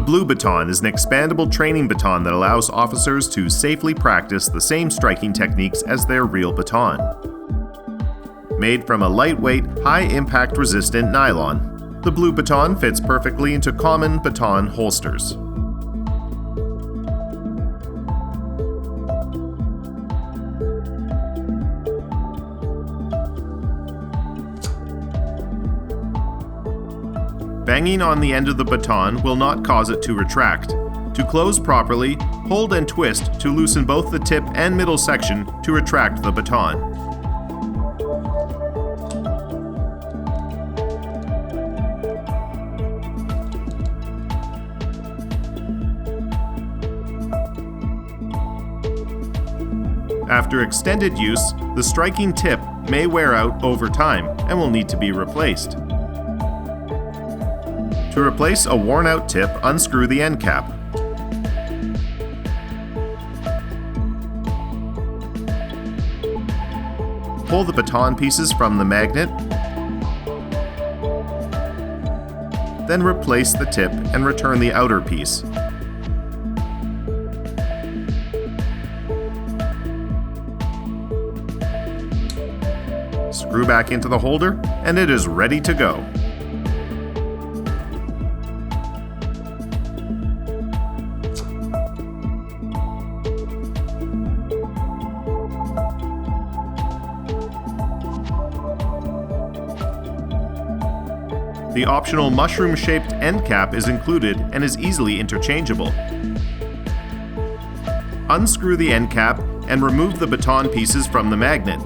Blue Baton is an expandable training baton that allows officers to safely practice the same striking techniques as their real baton. Made from a lightweight, high-impact resistant nylon, the Blue Baton fits perfectly into common baton holsters. Banging on the end of the baton will not cause it to retract. To close properly, hold and twist to loosen both the tip and middle section to retract the baton. After extended use, the striking tip may wear out over time and will need to be replaced. To replace a worn-out tip, unscrew the end cap. Pull the baton pieces from the magnet, then replace the tip and return the outer piece. Screw back into the holder, and it is ready to go. The optional mushroom-shaped end cap is included and is easily interchangeable. Unscrew the end cap and remove the baton pieces from the magnet.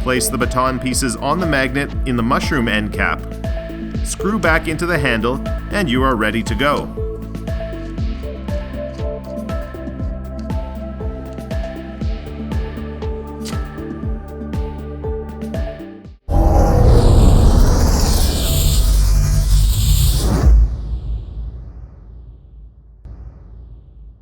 Place the baton pieces on the magnet in the mushroom end cap. Screw back into the handle and you are ready to go.